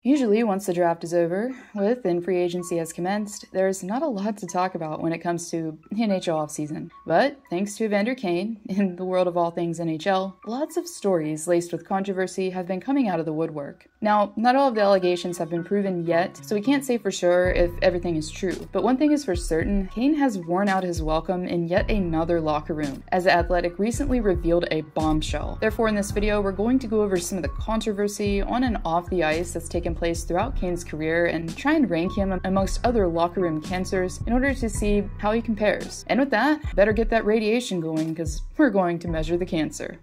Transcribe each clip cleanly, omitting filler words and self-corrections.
Usually, once the draft is over, and free agency has commenced, there's not a lot to talk about when it comes to NHL offseason. But thanks to Evander Kane, in the world of all things NHL, lots of stories laced with controversy have been coming out of the woodwork. Now, not all of the allegations have been proven yet, so we can't say for sure if everything is true. But one thing is for certain, Kane has worn out his welcome in yet another locker room, as The Athletic recently revealed a bombshell. Therefore, in this video, we're going to go over some of the controversy on and off the ice that's taken place throughout Kane's career and try and rank him amongst other locker room cancers in order to see how he compares. And with that, better get that radiation going because we're going to measure the cancer.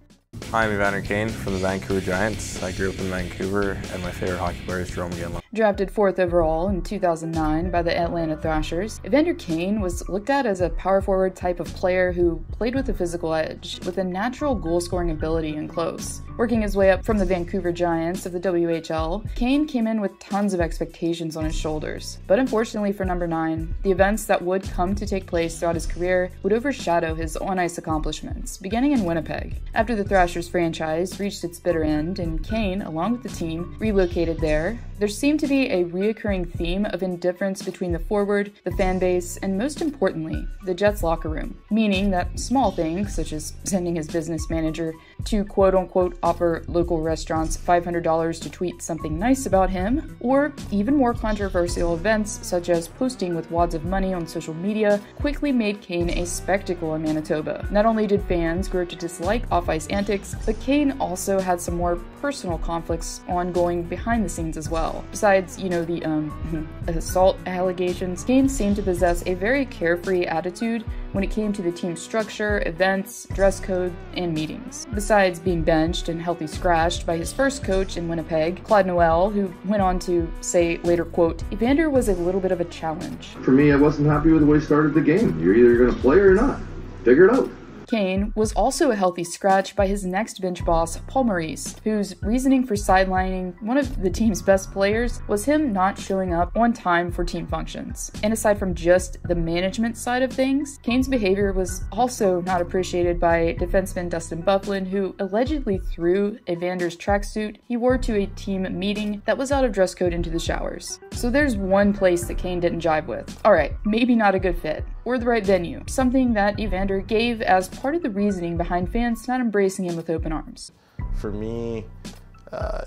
Hi, I'm Evander Kane from the Vancouver Giants. I grew up in Vancouver and my favorite hockey player is Jordon. Drafted 4th overall in 2009 by the Atlanta Thrashers, Evander Kane was looked at as a power forward type of player who played with a physical edge, with a natural goal-scoring ability and close. Working his way up from the Vancouver Giants of the WHL, Kane came in with tons of expectations on his shoulders. But unfortunately for number 9, the events that would come to take place throughout his career would overshadow his on-ice accomplishments, beginning in Winnipeg. After the Thrashers franchise reached its bitter end and Kane, along with the team, relocated there seemed to be a reoccurring theme of indifference between the forward, the fan base, and most importantly, the Jets locker room. Meaning that small things, such as sending his business manager to quote-unquote offer local restaurants $500 to tweet something nice about him, or even more controversial events such as posting with wads of money on social media, quickly made Kane a spectacle in Manitoba. Not only did fans grow to dislike off-ice antics, but Kane also had some more personal conflicts ongoing behind the scenes as well. Besides, the assault allegations, Kane seemed to possess a very carefree attitude when it came to the team structure, events, dress code, and meetings. Besides being benched and healthy scratched by his first coach in Winnipeg, Claude Noel, who went on to say later, quote, "Evander was a little bit of a challenge." For me, I wasn't happy with the way he started the game. You're either going to play or not. Figure it out. Kane was also a healthy scratch by his next bench boss, Paul Maurice, whose reasoning for sidelining one of the team's best players was him not showing up on time for team functions. And aside from just the management side of things, Kane's behavior was also not appreciated by defenseman Dustin Byfuglien, who allegedly threw Evander's tracksuit he wore to a team meeting that was out of dress code into the showers. So there's one place that Kane didn't jive with. Alright, maybe not a good fit, or the right venue, something that Evander gave as part of the reasoning behind fans not embracing him with open arms. For me,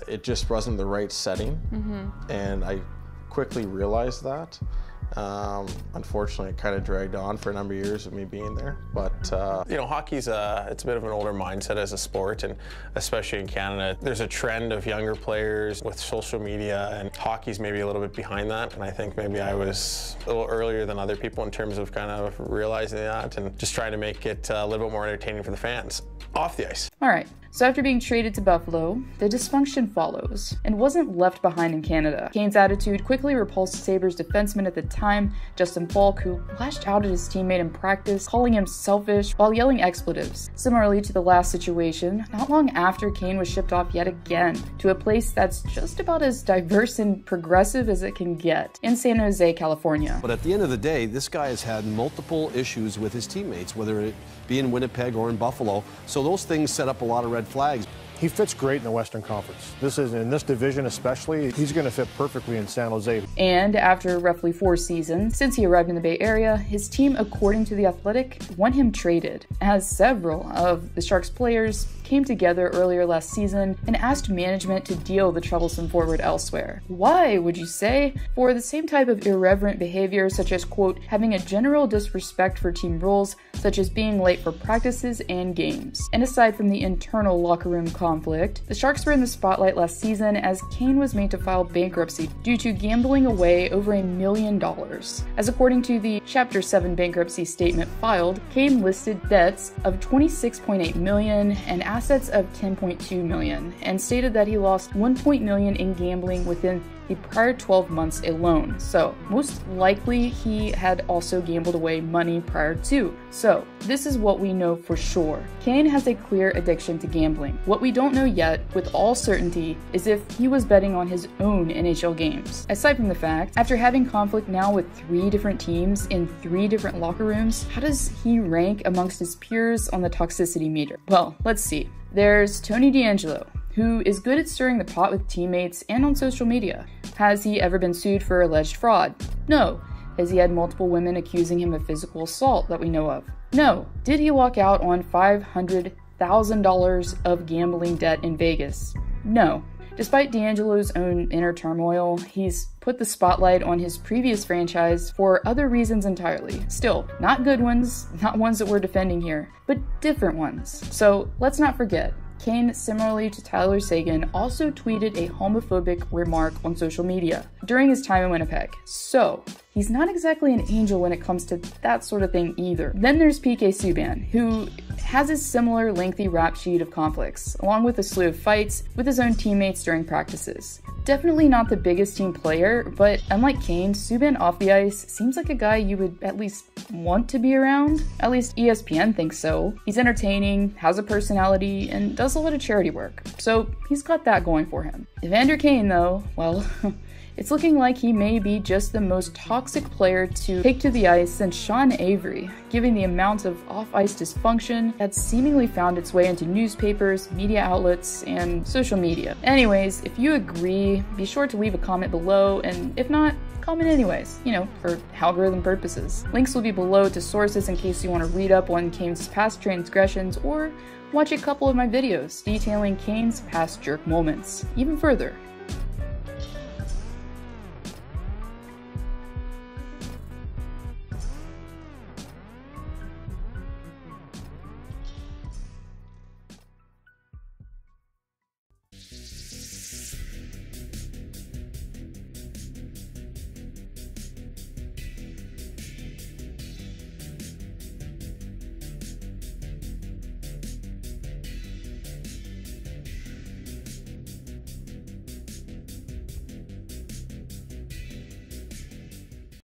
it just wasn't the right setting, and I quickly realized that. Unfortunately, it kind of dragged on for a number of years of me being there. But hockey's it's a bit of an older mindset as a sport, and especially in Canada, there's a trend of younger players with social media, and hockey's maybe a little bit behind that. And I think maybe I was a little earlier than other people in terms of kind of realizing that and just trying to make it a little bit more entertaining for the fans off the ice. All right. So after being traded to Buffalo, the dysfunction follows, and wasn't left behind in Canada. Kane's attitude quickly repulsed Sabres defenseman at the time, Justin Falk, who lashed out at his teammate in practice, calling him selfish while yelling expletives. Similarly to the last situation, not long after Kane was shipped off yet again to a place that's just about as diverse and progressive as it can get, in San Jose, California. But at the end of the day, this guy has had multiple issues with his teammates, whether it be in Winnipeg or in Buffalo, so those things set up a lot of red flags. He fits great in the Western Conference. In this division especially, he's going to fit perfectly in San Jose. And after roughly 4 seasons since he arrived in the Bay Area, his team, according to The Athletic, want him traded, as several of the Sharks players came together earlier last season and asked management to deal the troublesome forward elsewhere. Why, would you say? For the same type of irreverent behavior, such as, quote, having a general disrespect for team rules, such as being late for practices and games. And aside from the internal locker room conflict, the Sharks were in the spotlight last season as Kane was made to file bankruptcy due to gambling away over $1 million. As according to the Chapter 7 bankruptcy statement filed, Kane listed debts of $26.8 million and assets of $10.2 million, and stated that he lost $1 million in gambling within the prior 12 months alone. So most likely he had also gambled away money prior to. So this is what we know for sure. Kane has a clear addiction to gambling. What we don't know yet with all certainty is if he was betting on his own NHL games. Aside from the fact, after having conflict now with 3 different teams in 3 different locker rooms, how does he rank amongst his peers on the toxicity meter? Well, let's see. There's Tony DeAngelo, who is good at stirring the pot with teammates and on social media. Has he ever been sued for alleged fraud? No. Has he had multiple women accusing him of physical assault that we know of? No. Did he walk out on $500,000 of gambling debt in Vegas? No. Despite D'Angelo's own inner turmoil, he's put the spotlight on his previous franchise for other reasons entirely. Still, not good ones, not ones that we're defending here, but different ones. So let's not forget, Kane, similarly to Tyler Seguin, also tweeted a homophobic remark on social media during his time in Winnipeg. So, he's not exactly an angel when it comes to that sort of thing either. Then there's PK Subban, who has a similar lengthy rap sheet of conflicts, along with a slew of fights with his own teammates during practices. Definitely not the biggest team player, but unlike Kane, Subban off the ice seems like a guy you would at least want to be around. At least ESPN thinks so. He's entertaining, has a personality, and does a lot of charity work. So he's got that going for him. Evander Kane, though, well, it's looking like he may be just the most toxic player to take to the ice since Sean Avery, given the amount of off-ice dysfunction that's seemingly found its way into newspapers, media outlets, and social media. Anyways, if you agree, be sure to leave a comment below, and if not, comment anyways, for algorithm purposes. Links will be below to sources in case you want to read up on Kane's past transgressions or watch a couple of my videos detailing Kane's past jerk moments even further.